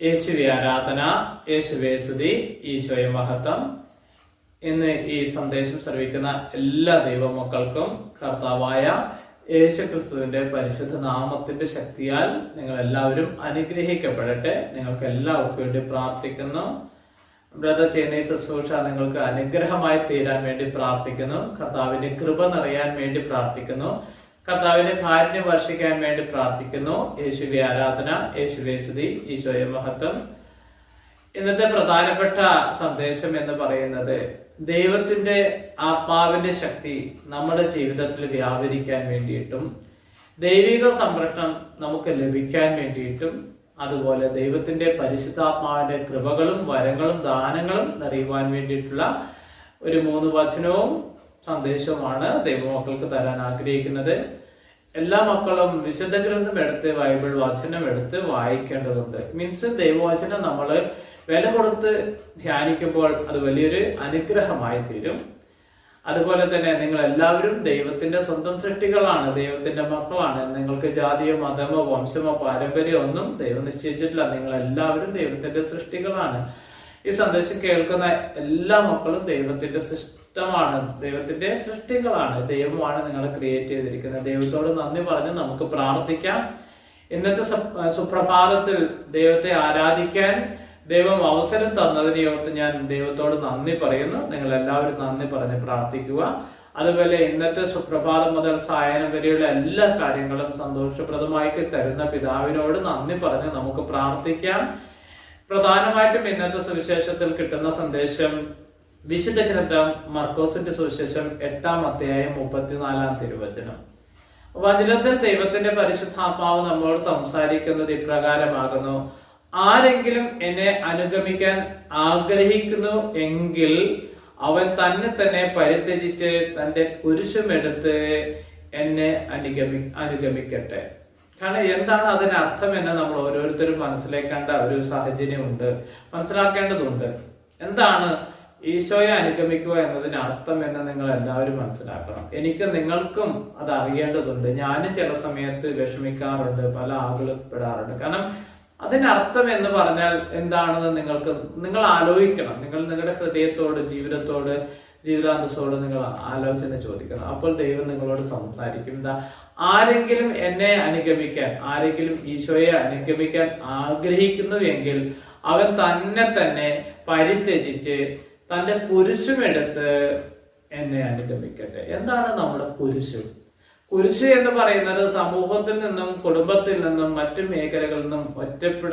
യേശുവെ ആരാധന, യേശുവെ സ്തുതി, ഈശോയെ മഹത്വം. ഇന്ന് ഈ സന്ദേശം ശ്രവിക്കുന്ന എല്ലാ ദൈവമക്കൾക്കും കർത്താവായ യേശു ക്രിസ്തുവിന്റെ പരിശുദ്ധ നാമത്തിന്റെ ശക്തിയാൽ നിങ്ങൾ എല്ലാവരും അനുഗ്രഹിക്കപ്പെടട്ടെ. നിങ്ങൾക്ക് എല്ലാവർക്കും വേണ്ടി പ്രാർത്ഥിക്കുന്നു. ബ്രദർ ചെയ്യുന്ന ഈ ശുശ്രൂഷ നിങ്ങൾക്ക് അനുഗ്രഹമായി തീരാൻ വേണ്ടി പ്രാർത്ഥിക്കുന്നു. കർത്താവിന്റെ കൃപ നിറയാൻ വേണ്ടി പ്രാർത്ഥിക്കുന്നു. കർത്താവിന്റെ കാരുണ്യം വർഷിക്കാൻ വേണ്ടി പ്രാർത്ഥിക്കുന്നു. യേശുവെ ആരാധന, യേശുവെ സ്തുതി, ഈശോയെ മഹത്വം. ഇന്നത്തെ പ്രധാനപ്പെട്ട സന്ദേശം എന്ന് പറയുന്നത് ദൈവത്തിന്റെ ആത്മാവിന്റെ ശക്തി നമ്മുടെ ജീവിതത്തിൽ വ്യാപരിക്കാൻ വേണ്ടിയിട്ടും ദൈവിക സംരക്ഷണം നമുക്ക് ലഭിക്കാൻ വേണ്ടിയിട്ടും അതുപോലെ ദൈവത്തിന്റെ പരിശുദ്ധാത്മാവിന്റെ കൃപകളും വരങ്ങളും ദാനങ്ങളും നിറയുവാൻ വേണ്ടിയിട്ടുള്ള ഒരു 3 വചനവും സന്ദേശവുമാണ് ദൈവമക്കൾക്ക് തരാൻ ആഗ്രഹിക്കുന്നത്. എല്ലാ മക്കളും വിശുദ്ധ ഗ്രന്ഥം എടുത്ത് ബൈബിൾ വചനം എടുത്ത് വായിക്കേണ്ടതുണ്ട്. മീൻസ് ദൈവവചനം നമ്മൾ വില കൊടുത്ത് ധ്യാനിക്കുമ്പോൾ അത് വലിയൊരു അനുഗ്രഹമായി തീരും. അതുപോലെ തന്നെ നിങ്ങൾ എല്ലാവരും ദൈവത്തിന്റെ സ്വന്തം സൃഷ്ടികളാണ്, ദൈവത്തിന്റെ മക്കളാണ്. നിങ്ങൾക്ക് ജാതിയോ മതമോ വംശമോ പാരമ്പര്യമോ ഒന്നും ദൈവം നിശ്ചയിച്ചിട്ടില്ല. നിങ്ങൾ എല്ലാവരും ദൈവത്തിന്റെ സൃഷ്ടികളാണ്. ഈ സന്ദേശം കേൾക്കുന്ന എല്ലാ മക്കളും ദൈവത്തിന്റെ സൃഷ്ടമാണ്, ദൈവത്തിന്റെ സൃഷ്ടികളാണ്. ദൈവമാണ് നിങ്ങളെ ക്രിയേറ്റ് ചെയ്തിരിക്കുന്നത്. ദൈവത്തോട് നന്ദി പറഞ്ഞ് നമുക്ക് പ്രാർത്ഥിക്കാം. ഇന്നത്തെ സുപ്രഭാതത്തിൽ ദൈവത്തെ ആരാധിക്കാൻ ദൈവം അവസരം തന്നതിനെ ഓർത്ത് ഞാൻ ദൈവത്തോട് നന്ദി പറയുന്നു. നിങ്ങൾ എല്ലാവരും നന്ദി പറഞ്ഞ് പ്രാർത്ഥിക്കുക. അതുപോലെ ഇന്നത്തെ സുപ്രഭാതം മുതൽ സായനം വരെയുള്ള എല്ലാ കാര്യങ്ങളും സന്തോഷപ്രദമായി തരുന്ന പിതാവിനോട് നന്ദി പറഞ്ഞ് നമുക്ക് പ്രാർത്ഥിക്കാം. പ്രധാനമായിട്ടും ഇന്നത്തെ സുവിശേഷത്തിൽ കിട്ടുന്ന സന്ദേശം വിശുദ്ധ ഗ്രന്ഥം മർക്കോസിന്റെ സുവിശേഷം 8-ാം അധ്യായം 34-ാം തിരുവചനം. വചനത്തിൽ ദൈവത്തിന്റെ പരിശുദ്ധാത്മാവ് നമ്മോട് സംസാരിക്കുന്നത് ഇപ്രകാരമാകുന്നു: ആരെങ്കിലും എന്നെ അനുഗമിക്കാൻ ആഗ്രഹിക്കുന്നു എങ്കിൽ അവൻ തന്നെ പരിത്യജിച്ച് തന്റെ കുരിശുമെടുത്ത് എന്നെ അനുഗമിക്കട്ടെ. കാരണം എന്താണ് അതിനർത്ഥം എന്ന് നമ്മൾ ഓരോരുത്തരും മനസ്സിലാക്കേണ്ട ഒരു സാഹചര്യമുണ്ട്, മനസ്സിലാക്കേണ്ടതുണ്ട്. എന്താണ് ഈശോയെ അനുഗമിക്കുക എന്നതിന് അർത്ഥം എന്ന് നിങ്ങൾ എല്ലാവരും മനസ്സിലാക്കണം. നിങ്ങൾക്കും അത് അറിയേണ്ടതുണ്ട്. ഞാനും ചില സമയത്ത് വിഷമിക്കാറുണ്ട്, പല ആകുലപ്പെടാറുണ്ട്. കാരണം അതിനർത്ഥം എന്ന് പറഞ്ഞാൽ എന്താണെന്ന് നിങ്ങൾ ആലോചിക്കണം. നിങ്ങൾ നിങ്ങളുടെ ഹൃദയത്തോട്, ജീവിതാന്തസ്സോട് നിങ്ങൾ ആലോചന ചോദിക്കണം. അപ്പോൾ ദൈവം നിങ്ങളോട് സംസാരിക്കും. ആരെങ്കിലും എന്നെ അനുഗമിക്കാൻ, ആരെങ്കിലും ഈശോയെ അനുഗമിക്കാൻ ആഗ്രഹിക്കുന്നു എങ്കിൽ അവൻ തന്നെ പരിത്യജിച്ച് തന്റെ കുരിശുമെടുത്ത് എന്നെ അനുഗമിക്കട്ടെ. എന്താണ് നമ്മുടെ കുരിശ്? കുരിശ് എന്ന് പറയുന്നത് സമൂഹത്തിൽ നിന്നും, കുടുംബത്തിൽ നിന്നും, മറ്റു മേഖലകളിൽ നിന്നും ഒറ്റപ്പെടുത്തി